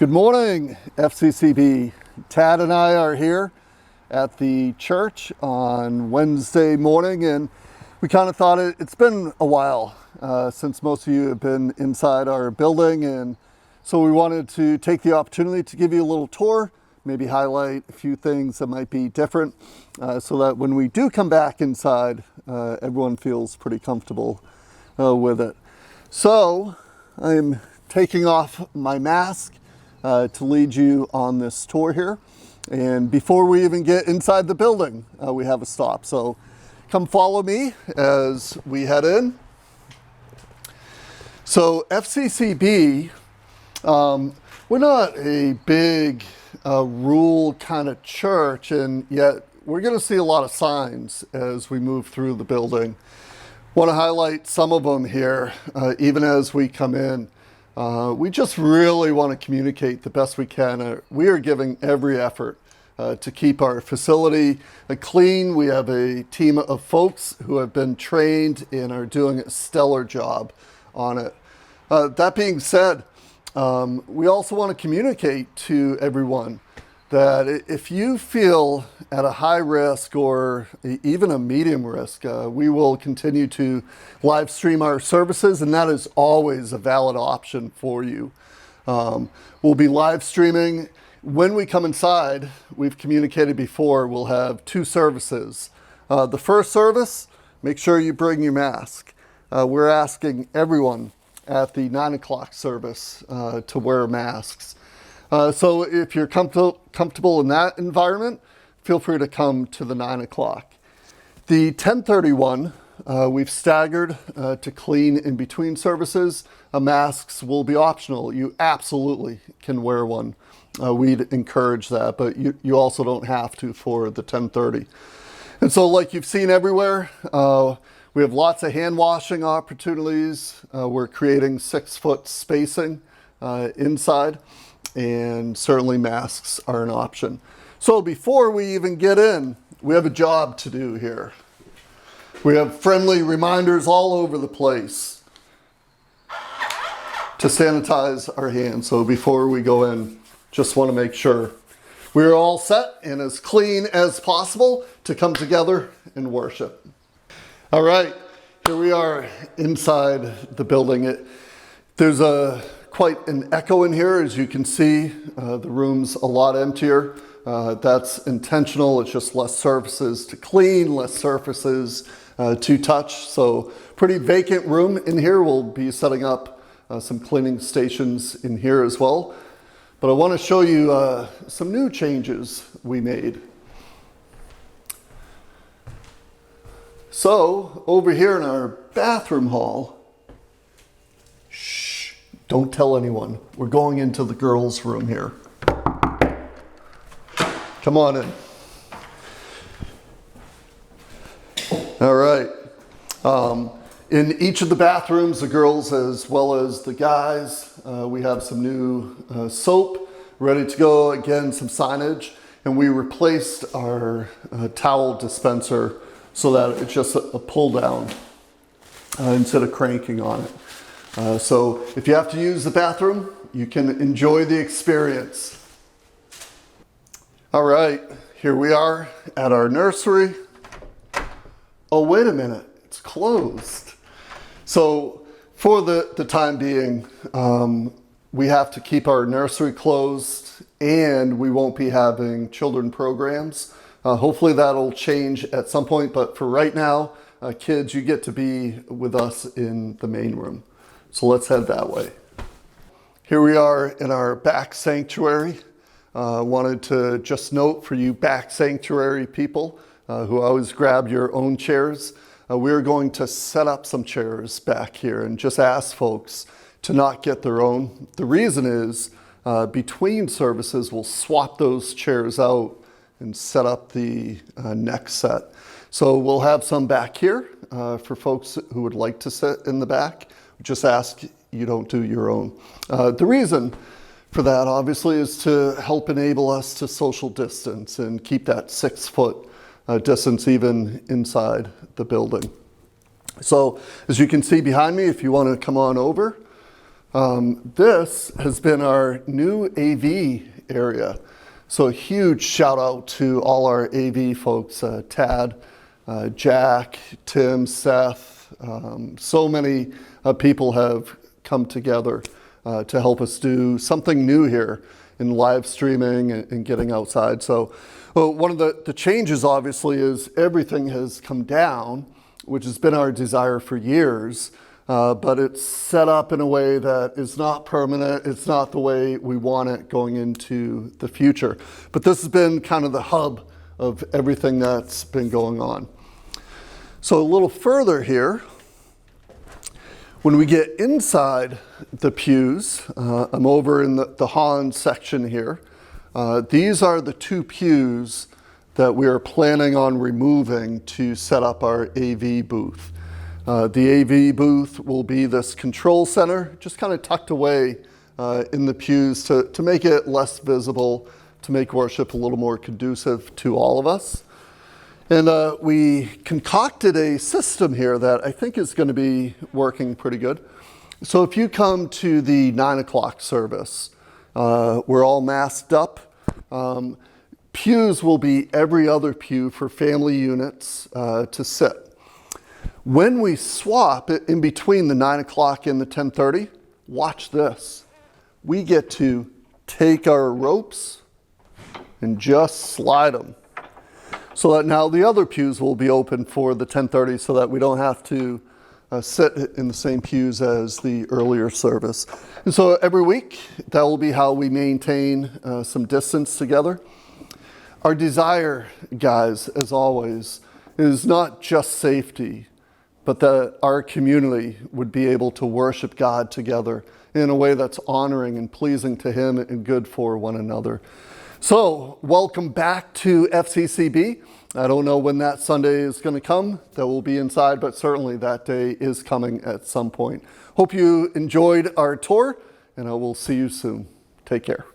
Good morning, FCCB. Tad and I are here at the church on Wednesday morning, and we kind of thought it's been a while since most of you have been inside our building, and so we wanted to take the opportunity to give you a little tour, maybe highlight a few things that might be different, so that when we do come back inside, everyone feels pretty comfortable with it. So I'm taking off my mask to lead you on this tour here. And before we even get inside the building, we have a stop. So come follow me as we head in. So FCCB, we're not a big rural kind of church, and yet we're going to see a lot of signs as we move through the building. Want to highlight some of them here, even as we come in. We just really want to communicate the best we can. We are giving every effort to keep our facility clean. We have a team of folks who have been trained and are doing a stellar job on it. That being said, we also want to communicate to everyone that if you feel at a high risk or even a medium risk, we will continue to live stream our services, and that is always a valid option for you. We'll be live streaming. When we come inside, we've communicated before, we'll have two services. The first service, make sure you bring your mask. We're asking everyone at the 9 o'clock service to wear masks. So if you're comfortable in that environment, feel free to come to the 9 o'clock. The 10:31, we've staggered to clean in between services. Masks will be optional. You absolutely can wear one. We'd encourage that, but you also don't have to for the 10:30. And so like you've seen everywhere, we have lots of hand washing opportunities. We're creating 6-foot spacing inside. And certainly masks are an option. So before we even get in, we have a job to do here. We have friendly reminders all over the place to sanitize our hands. So before we go in, just want to make sure we're all set and as clean as possible to come together and worship. All right, here we are inside the building. There's quite an echo in here. As you can see, the room's a lot emptier. That's intentional. It's just less surfaces to clean, less surfaces to touch. So pretty vacant room in here. We'll be setting up some cleaning stations in here as well. But I want to show you some new changes we made. So over here in our bathroom hall, don't tell anyone. We're going into the girls' room here. Come on in. All right. In each of the bathrooms, the girls as well as the guys, we have some new soap ready to go. Again, some signage. And we replaced our towel dispenser so that it's just a pull down instead of cranking on it. So if you have to use the bathroom, you can enjoy the experience. All right, here we are at our nursery. Oh, wait a minute, it's closed. So for the time being, we have to keep our nursery closed, and we won't be having children programs. Hopefully that'll change at some point, but for right now, kids, you get to be with us in the main room. So let's head that way. Here we are in our back sanctuary. Wanted to just note for you back sanctuary people who always grab your own chairs, we're going to set up some chairs back here and just ask folks to not get their own. The reason is between services, we'll swap those chairs out and set up the next set. So we'll have some back here for folks who would like to sit in the back. Just ask you don't do your own. The reason for that, obviously, is to help enable us to social distance and keep that 6-foot distance even inside the building. So as you can see behind me, if you want to come on over, This has been our new AV area. So a huge shout out to all our AV folks, Tad, Jack, Tim, Seth. So many people have come together to help us do something new here in live streaming and getting outside. So one of the changes obviously is everything has come down, which has been our desire for years. But it's set up in a way that is not permanent. It's not the way we want it going into the future. But this has been kind of the hub of everything that's been going on. So a little further here, when we get inside the pews, I'm over in the Hans section here. These are the 2 pews that we are planning on removing to set up our AV booth. The AV booth will be this control center, just kind of tucked away in the pews to make it less visible, to make worship a little more conducive to all of us. And we concocted a system here that I think is going to be working pretty good. So if you come to the 9 o'clock service, we're all masked up. Pews will be every other pew for family units to sit. When we swap it in between the 9 o'clock and the 10:30, watch this. We get to take our ropes and just slide them. So that now the other pews will be open for the 10:30 so that we don't have to sit in the same pews as the earlier service. And so every week, that will be how we maintain some distance together. Our desire, guys, as always, is not just safety, but that our community would be able to worship God together in a way that's honoring and pleasing to Him and good for one another. So, welcome back to FCCB. I don't know when that Sunday is going to come that we'll be inside, but certainly that day is coming at some point. Hope you enjoyed our tour, and I will see you soon. Take care.